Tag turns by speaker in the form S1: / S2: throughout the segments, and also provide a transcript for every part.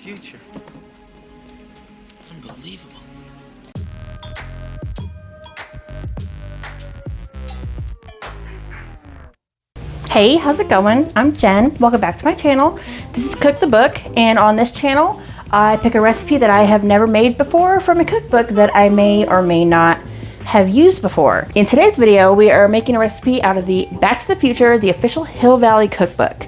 S1: future. Unbelievable.
S2: Hey, how's it going? I'm Jen. Welcome back to my channel. This is Cook the Book, and on this channel, I pick a recipe that I have never made before from a cookbook that I may or may not have used before. In today's video, we are making a recipe out of the Back to the Future, the official Hill Valley cookbook.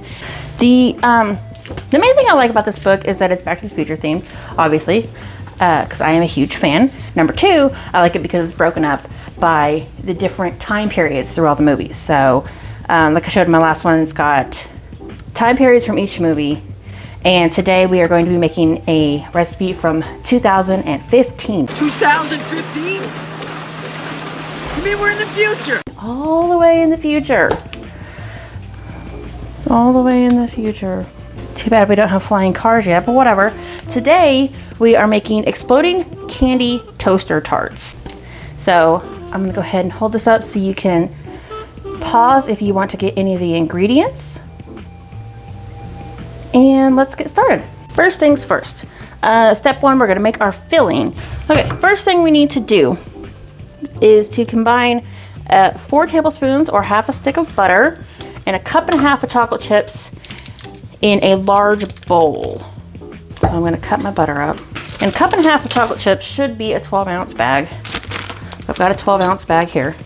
S2: The main thing I like about this book is that it's Back to the Future themed, obviously, because I am a huge fan. Number two, I like it because it's broken up by the different time periods through all the movies. So, like I showed in my last one, it's got time periods from each movie. And today we are going to be making a recipe from 2015.
S1: 2015? You mean we're in the future?
S2: All the way in the future. All the way in the future. Too bad we don't have flying cars yet, but whatever. Today we are making exploding candy toaster tarts. So I'm gonna go ahead and hold this up so you can pause if you want to get any of the ingredients. And let's get started. First things first. Step one, we're gonna make our filling. Okay, first thing we need to do is to combine 4 tablespoons or half a stick of butter and 1.5 cups of chocolate chips in a large bowl. So I'm gonna cut my butter up. And 1.5 cups of chocolate chips should be a 12-ounce bag. So I've got a 12-ounce bag here.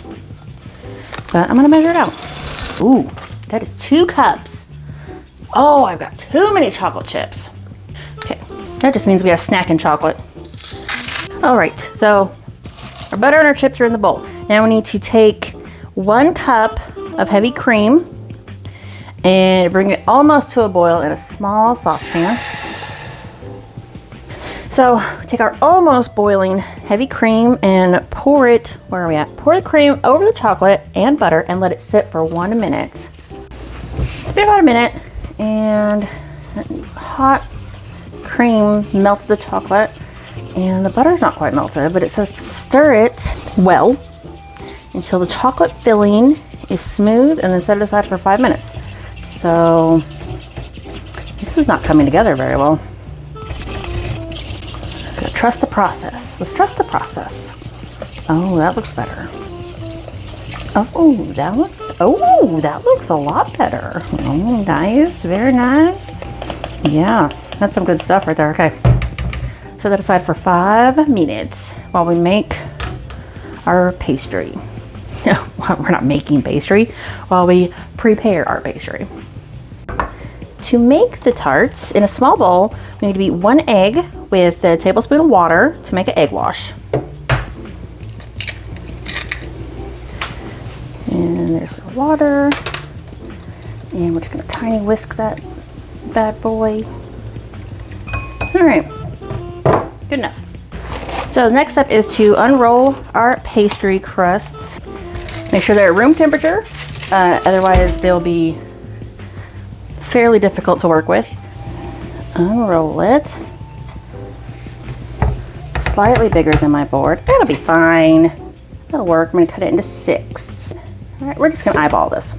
S2: But I'm gonna measure it out. Ooh, that is 2 cups. Oh, I've got too many chocolate chips. Okay, that just means we have snacking chocolate. All right, so our butter and our chips are in the bowl. Now we need to take 1 cup of heavy cream and bring it almost to a boil in a small saucepan. So take our almost boiling heavy cream and pour it, where are we at? Pour the cream over the chocolate and butter and let it sit for 1 minute. It's been about a minute, and hot cream melts the chocolate and the butter's not quite melted, but it says to stir it well until the chocolate filling is smooth and then set it aside for 5 minutes. So this is not coming together very well. Trust the process. Let's trust the process. Oh, that looks better. Oh, that looks a lot better. Oh, nice, very nice. Yeah, that's some good stuff right there. Okay, set that aside for 5 minutes while we make our pastry. No, we're not making pastry, while we prepare our pastry. To make the tarts, in a small bowl, we need to beat 1 egg with a tablespoon of water to make an egg wash. And there's our water. And we're just gonna tiny whisk that bad boy. All right, good enough. So the next step is to unroll our pastry crusts. Make sure they're at room temperature, otherwise they'll be fairly difficult to work with. Unroll it. Slightly bigger than my board. That'll be fine. That'll work. I'm gonna cut it into 6. All right, we're just gonna eyeball this.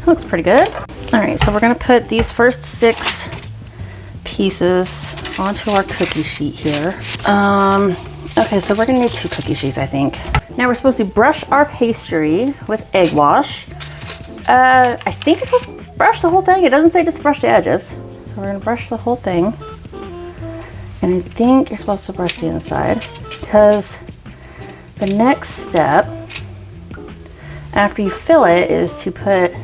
S2: Looks pretty good. All right, so we're gonna put these first 6 pieces onto our cookie sheet here. Okay, so we're gonna need 2 cookie sheets, I think. Now we're supposed to brush our pastry with egg wash. I think you're supposed to brush the whole thing. It doesn't say just brush the edges. So we're gonna brush the whole thing. And I think you're supposed to brush the inside, because the next step after you fill it is to put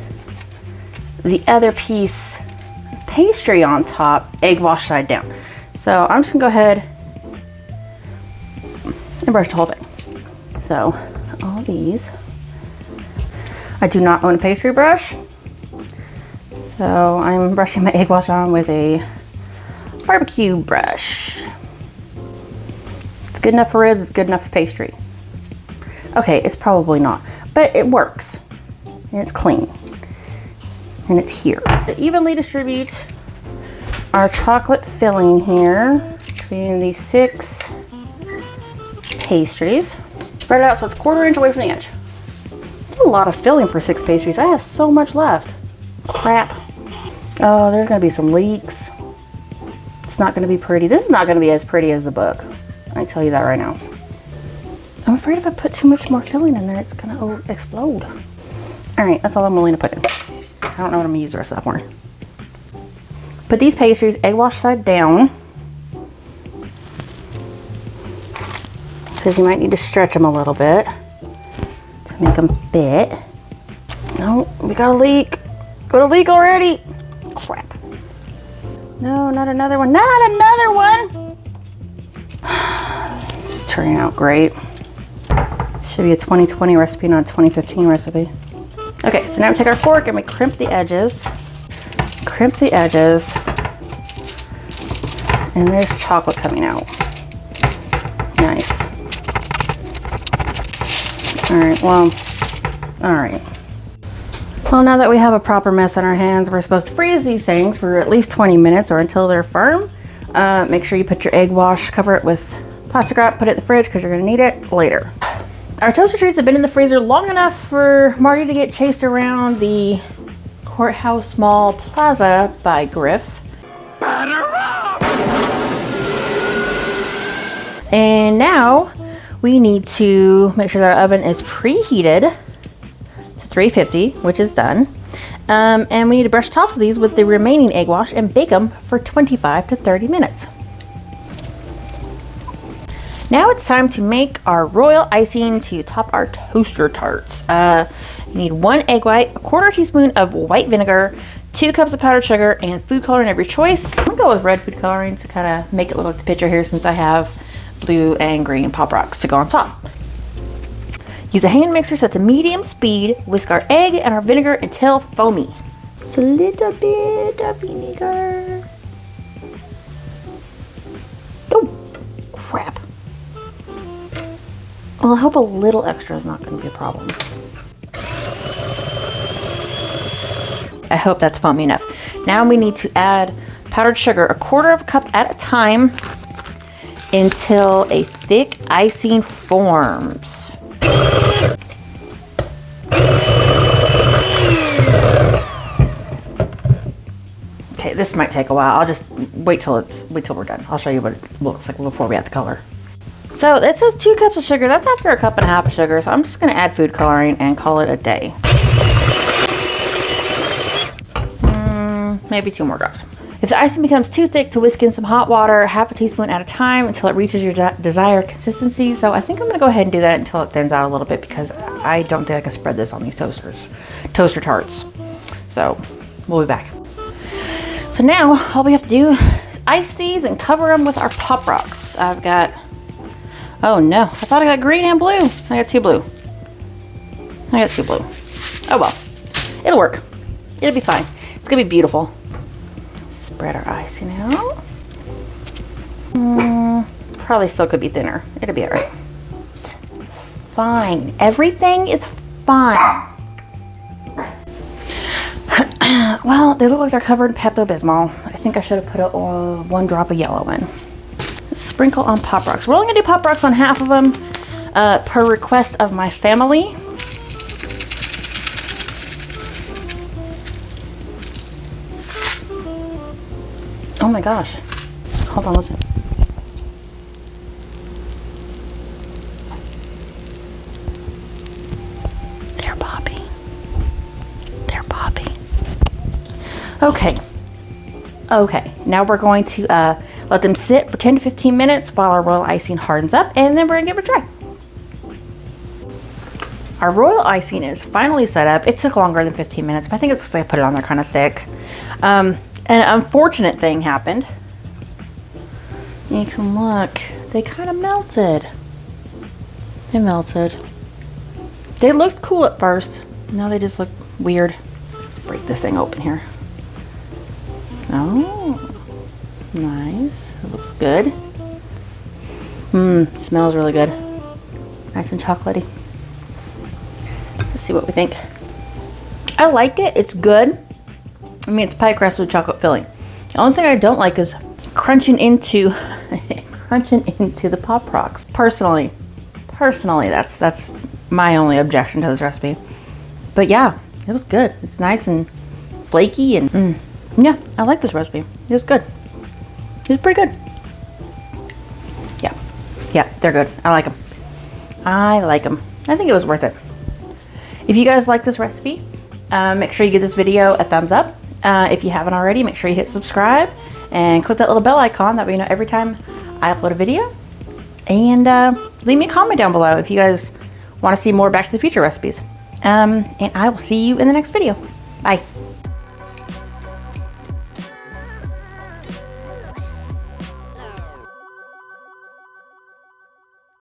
S2: the other piece of pastry on top, egg wash side down. So I'm just gonna go ahead and brush the whole thing. So all these. I do not own a pastry brush, so I'm brushing my egg wash on with a barbecue brush. It's good enough for ribs, it's good enough for pastry. Okay, it's probably not, but it works, and it's clean, and it's here. To evenly distribute our chocolate filling here between these 6 pastries. Spread it out so it's 1/4 inch away from the edge. A lot of filling for 6 pastries. I have so much left. Crap. Oh, there's gonna be some leaks. It's not going to be pretty. This is not going to be as pretty as the book. I tell you that right now. I'm afraid if I put too much more filling in there, it's going to explode. All right, that's all I'm willing to put in. I don't know what I'm going to use the rest of that morning. Put these pastries egg wash side down. Says you might need to stretch them a little bit to make them fit. No, we got a leak. Got a leak already. Crap. No, not another one. Not another one. It's turning out great. Should be a 2020 recipe, not a 2015 recipe. Okay, so now we take our fork and we crimp the edges. Crimp the edges. And there's chocolate coming out. Nice. All right, well, all right. Well, now that we have a proper mess on our hands, we're supposed to freeze these things for at least 20 minutes or until they're firm. Make sure you put your egg wash, cover it with plastic wrap, put it in the fridge because you're gonna need it later. Our toaster treats have been in the freezer long enough for Marty to get chased around the Courthouse Mall Plaza by Griff. And now we need to make sure that our oven is preheated to 350, which is done. And we need to brush tops of these with the remaining egg wash and bake them for 25 to 30 minutes. Now it's time to make our royal icing to top our toaster tarts. You need 1 egg white, a 1/4 teaspoon of white vinegar, 2 cups of powdered sugar, and food coloring of your choice. I'm gonna go with red food coloring to kind of make it look like the picture here since I have blue and green Pop Rocks to go on top. Use a hand mixer set to medium speed. Whisk our egg and our vinegar until foamy. Just a little bit of vinegar. Oh, crap. Well, I hope a little extra is not going to be a problem. I hope that's foamy enough. Now we need to add powdered sugar, a 1/4 cup at a time until a thick icing forms. Okay, this might take a while. I'll just wait till we're done. I'll show you what it looks like before we add the color. So it says 2 cups of sugar. That's after 1.5 cups of sugar. So I'm just going to add food coloring and call it a day. Maybe 2 more drops. If the icing becomes too thick, to whisk in some hot water, 1/2 teaspoon at a time until it reaches your desired consistency. So I think I'm going to go ahead and do that until it thins out a little bit because I don't think I can spread this on these toaster tarts. So we'll be back. So now all we have to do is ice these and cover them with our Pop Rocks. I've got, oh no, I thought I got green and blue. I got 2 blue. Oh well, it'll work. It'll be fine. It's gonna be beautiful. Spread our icing out. Probably still could be thinner. It'll be all right. Fine. Everything is fine. Well, they look like they're covered in Pepto-Bismol. I think I should have put 1 drop of yellow in. Sprinkle on Pop Rocks. We're only gonna do Pop Rocks on 1/2 of them per request of my family. Oh my gosh. Hold on, listen. They're popping. They're popping. Okay. Okay, now we're going to let them sit for 10 to 15 minutes while our royal icing hardens up, and then we're gonna give it a try. Our royal icing is finally set up. It took longer than 15 minutes, but I think it's because I put it on there kind of thick. An unfortunate thing happened. You can look, they kind of melted. They melted. They looked cool at first. Now they just look weird. Let's break this thing open here. Oh, nice. It looks good. Smells really good. Nice and chocolatey. Let's see what we think. I like it. It's good. I mean, it's pie crust with chocolate filling. The only thing I don't like is crunching into the Pop Rocks. Personally, that's my only objection to this recipe. But yeah, it was good. It's nice and flaky and yeah, I like this recipe. It was good. It's pretty good. Yeah. Yeah, they're good. I like them. I like them. I think it was worth it. If you guys like this recipe, make sure you give this video a thumbs up. If you haven't already, make sure you hit subscribe and click that little bell icon. That way you know every time I upload a video. And leave me a comment down below if you guys want to see more Back to the Future recipes. And I will see you in the next video. Bye.